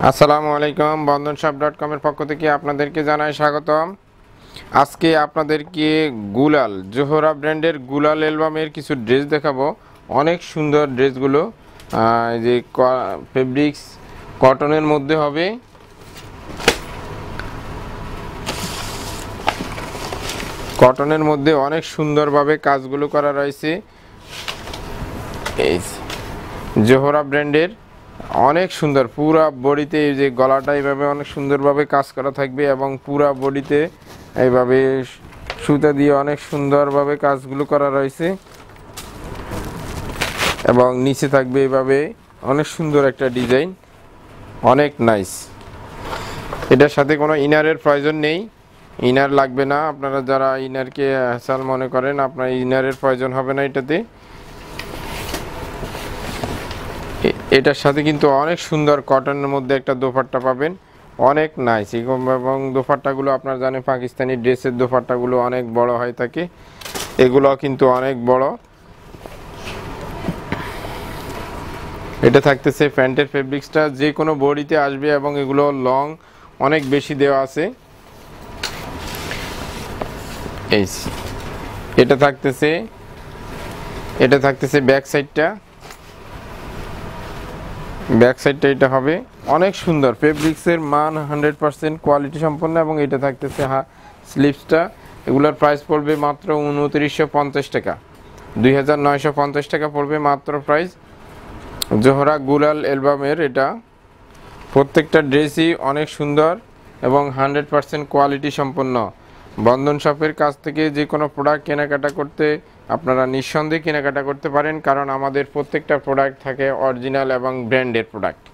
আসসালামু আলাইকুম bandhanshop.com এর পক্ষ থেকে আপনাদেরকে জানাই স্বাগতম। আজকে আপনাদেরকে গুলাল জোহরা ব্র্যান্ডের গুলাল অ্যালবামের কিছু ড্রেস দেখাবো। অনেক সুন্দর ড্রেসগুলো, এই যে ফেব্রিক্স কটনের মধ্যে হবে। কটনের মধ্যে অনেক সুন্দরভাবে কাজগুলো করা রয়েছে। এই জোহরা ব্র্যান্ডের অনেক সুন্দর, পুরা বডিতে এই যে গলাটা এইভাবে অনেক সুন্দরভাবে কাজ করা থাকবে এবং পুরা বডিতে এইভাবে সুতা দিয়ে অনেক সুন্দরভাবে কাজগুলো করা রয়েছে এবং নিচে থাকবে এইভাবে অনেক সুন্দর একটা ডিজাইন, অনেক নাইস। এটার সাথে কোনো ইনারের প্রয়োজন নেই, ইনার লাগবে না। আপনারা যারা ইনারকে হ্যাসেল মনে করেন, আপনার ইনারের প্রয়োজন হবে না এটাতে। এটার সাথে কিন্তু অনেক সুন্দর কটনের মধ্যে একটা দোপাট্টা পাবেন, অনেক নাইস। এবং দোপাট্টাগুলো আপনারা জানেন পাকিস্তানি ড্রেসের দোপাট্টাগুলো অনেক বড় হয়ে থাকে, এগুলো কিন্তু অনেক বড়। এটা থাকতেছে প্যান্টের ফেব্রিক্সটা যে কোনো বডিতে আসবে এবং এগুলো লং অনেক বেশি দেওয়া আছে। এই এটা থাকতেছে ব্যাক সাইডটা, এটা হবে অনেক সুন্দর। ফেব্রিক্সের মান 100% কোয়ালিটি সম্পন্ন। এবং এটা থাকতেছে স্লিভসটা, এগুলোর প্রাইস পড়বে মাত্র 2950 টাকা, 2950 টাকা পড়বে মাত্র প্রাইস। জোহরা গুলাল অ্যালবামের এটা প্রত্যেকটা ড্রেসই অনেক সুন্দর এবং 100% কোয়ালিটি সম্পন্ন। বন্ধন শপের কাছ থেকে যে কোনো প্রোডাক্ট কেনাকাটা করতে আপনারা নিঃসন্দেহে কেনাকাটা করতে পারেন, কারণ আমাদের প্রত্যেকটা প্রোডাক্ট থাকে অরিজিনাল এবং ব্র্যান্ডের প্রোডাক্ট।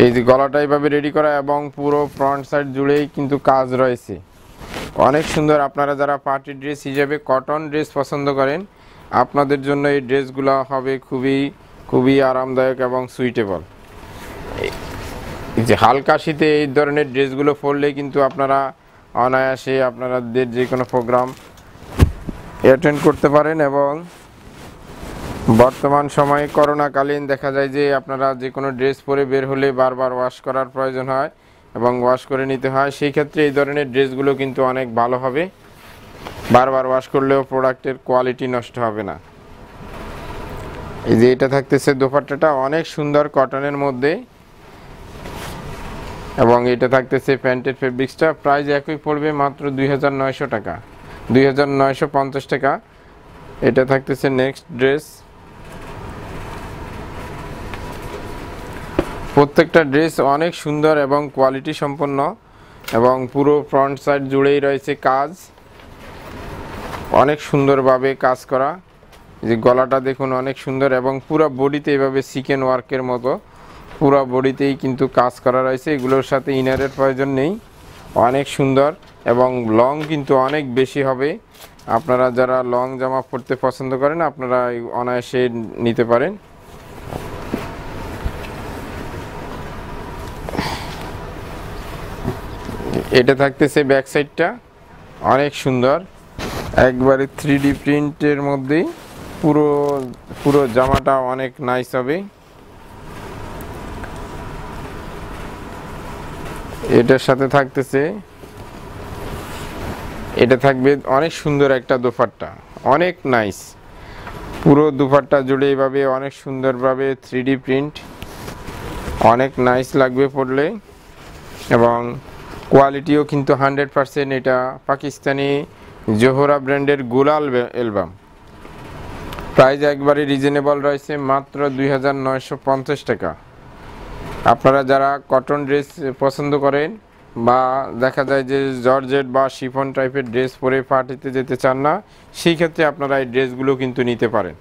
এই যে গলাটা এইভাবে রেডি করা এবং পুরো ফ্রন্ট সাইড জুড়েই কিন্তু কাজ রয়েছে, অনেক সুন্দর। আপনারা যারা পার্টি ড্রেস হিসেবে কটন ড্রেস পছন্দ করেন, আপনাদের জন্য এই ড্রেসগুলো হবে খুবই আরামদায়ক এবং সুইটেবল। এই যে হালকা শীতে এই ধরনের ড্রেসগুলো পরলে কিন্তু আপনারা অনায়াসে আপনাদের যে কোনো প্রোগ্রাম অ্যাটেন্ড করতে পারেন। এবং বর্তমান সময়ে করোনাকালীন দেখা যায় যে আপনারা যে কোনো ড্রেস পরে বের হলে বারবার ওয়াশ করার প্রয়োজন হয় এবং ওয়াশ করে নিতে হয়। সেই ক্ষেত্রে এই ধরনের ড্রেসগুলো কিন্তু অনেক ভালো হবে, বারবার ওয়াশ করলেও প্রোডাক্টের কোয়ালিটি নষ্ট হবে না। এই যে এটা থাকতেছে দোপাট্টাটা অনেক সুন্দর কটনের মধ্যে, এবং এটা থাকতেছে প্যান্টের ফেব্রিক্সটা। প্রাইস একই পড়বে মাত্র 2900 টাকা, 2950 টাকা। এটা থাকতেছে নেক্সট ড্রেস। প্রত্যেকটা ড্রেস অনেক সুন্দর এবং কোয়ালিটি সম্পন্ন এবং পুরো ফ্রন্ট সাইড জুড়েই রয়েছে কাজ, অনেক সুন্দরভাবে কাজ করা। যে গলাটা দেখুন অনেক সুন্দর এবং পুরো বডিতে এভাবে চিকেন ওয়ার্কের মতো পুরো বডিতেই কিন্তু কাজ করা রয়েছে। এগুলোর সাথে ইনারের প্রয়োজন নেই, অনেক সুন্দর এবং লং কিন্তু অনেক বেশি হবে। আপনারা যারা লং জামা পরতে পছন্দ করেন আপনারা অনায়াসে নিতে পারেন। এটা থাকতেছে ব্যাক সাইডটা, অনেক সুন্দর, একবারে 3D প্রিন্টের মধ্যেই পুরো জামাটা অনেক নাইস হবে। এটার সাথে এটা থাকবে অনেক সুন্দর একটা দোপাট্টা, অনেক নাইস। পুরো দোপাট্টা জুড়ে এইভাবে অনেক সুন্দরভাবে 3D প্রিন্ট, অনেক নাইস লাগবে পরলে। এবং কোয়ালিটিও কিন্তু 100%। এটা পাকিস্তানি জোহরা ব্র্যান্ডের গুলাল অ্যালবাম। প্রাইস একবারে রিজনেবল রয়েছে, মাত্র 2950 টাকা। আপনারা যারা কটন ড্রেস পছন্দ করেন বা দেখা যায় যে জর্জেট বা শিফন টাইপের ড্রেস পরে পার্টিতে যেতে চান না, সেই ক্ষেত্রে আপনারা এই ড্রেসগুলো কিন্তু নিতে পারেন।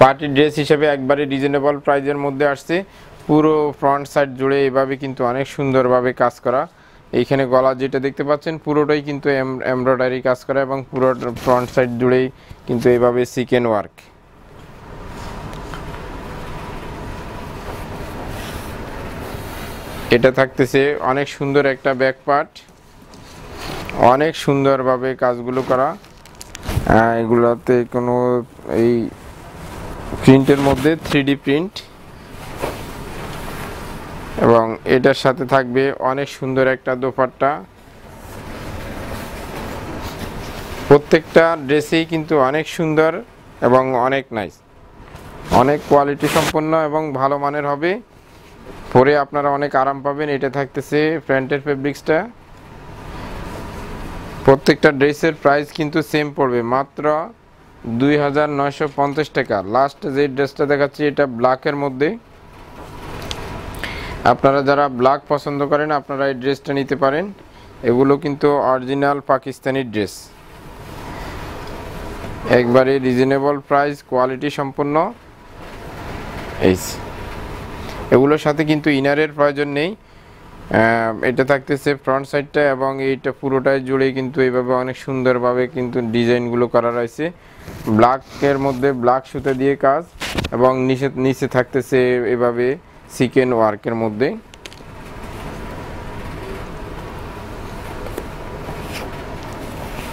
পার্টি ড্রেস হিসেবে একবারে রিজনেবল প্রাইজের মধ্যে আসছে। পুরো ফ্রন্ট সাইড জুড়ে এইভাবে কিন্তু অনেক সুন্দরভাবে কাজ করা। এইখানে গলা যেটা দেখতে পাচ্ছেন পুরোটাই কিন্তু এমব্রয়ডারি কাজ করা এবং পুরো ফ্রন্ট সাইড জুড়েই কিন্তু এইভাবে চিকেন ওয়ার্ক। এটা থাকতেছে অনেক সুন্দর একটা ব্যাক পার্ট, অনেক সুন্দরভাবে কাজগুলো করা। এগুলোতে কোনো এই প্রিন্টের মধ্যে 3D প্রিন্ট, এবং এটার সাথে থাকবে অনেক সুন্দর একটা দোপাট্টা। প্রত্যেকটা ড্রেসেই কিন্তু অনেক সুন্দর এবং অনেক নাইস, অনেক কোয়ালিটি সম্পন্ন এবং ভালো মানের হবে। পরে আপনারা অনেক আরাম পাবেন। এটা থাকতেছে প্যান্টের ফেব্রিক্সটা। প্রত্যেকটা ড্রেসের প্রাইস কিন্তু সেম পড়বে, মাত্র 2950 টাকা। লাস্ট যে ড্রেসটা দেখাচ্ছি এটা ব্ল্যাকের মধ্যে। আপনারা যারা ব্ল্যাক পছন্দ করেন আপনারা এই ড্রেসটা নিতে পারেন। এগুলো কিন্তু অরিজিনাল পাকিস্তানি ড্রেস, একবারে রিজনেবল প্রাইস, কোয়ালিটি সম্পন্ন। এগুলোর সাথে কিন্তু ইনারের প্রয়োজন নেই। এটা থাকতেছে ফ্রন্ট সাইডটা, এবং এইটা পুরোটাই জুড়ে কিন্তু এইভাবে অনেক সুন্দরভাবে কিন্তু ডিজাইনগুলো করা রয়েছে। ব্ল্যাকের মধ্যে ব্ল্যাক সুতা দিয়ে কাজ, এবং নিচে থাকতেছে এভাবে চিকেন ওয়ার্কের মধ্যে।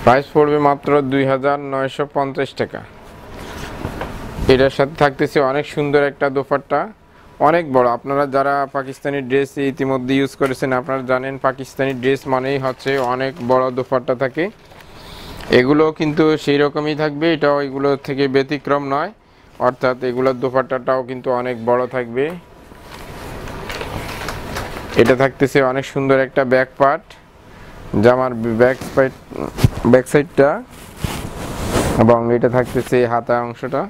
প্রাইস পড়বে মাত্র 2950 টাকা। এটার সাথে থাকতেছে অনেক সুন্দর একটা দোপাট্টা, অনেক বড়। আপনারা যারা পাকিস্তানি ড্রেস ইতিমধ্যে ইউজ করেছেন আপনারা জানেন পাকিস্তানি ড্রেস মানেই হচ্ছে অনেক বড় দোপাট্টা থাকে। এগুলো কিন্তু সেই রকমই থাকবে, এটাও এগুলো থেকে ব্যতিক্রম নয়, অর্থাৎ এগুলোর দোপাট্টাটাও কিন্তু অনেক বড় থাকবে। এটা থাকতেছে অনেক সুন্দর একটা ব্যাক পার্ট, জামার ব্যাক সাইডটা, এবং এটা থাকতেছে হাতা অংশটা।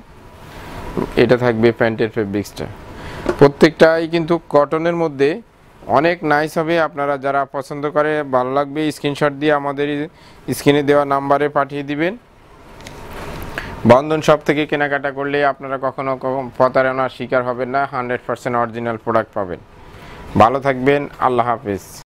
এটা থাকবে প্যান্টের ফেব্রিক্সটা। প্রত্যেকটাই কিন্তু কটনের মধ্যে অনেক নাইস হবে। আপনারা যারা পছন্দ করে ভালো লাগবে স্ক্রিনশট দিয়ে আমাদের স্ক্রিনে দেওয়া নাম্বারে পাঠিয়ে দিবেন। বন্ধন শপ থেকে কেনাকাটা করলে আপনারা কখনো প্রতারণার শিকার হবেন না, 100% অরিজিনাল প্রোডাক্ট পাবেন। ভালো থাকবেন, আল্লাহ হাফেজ।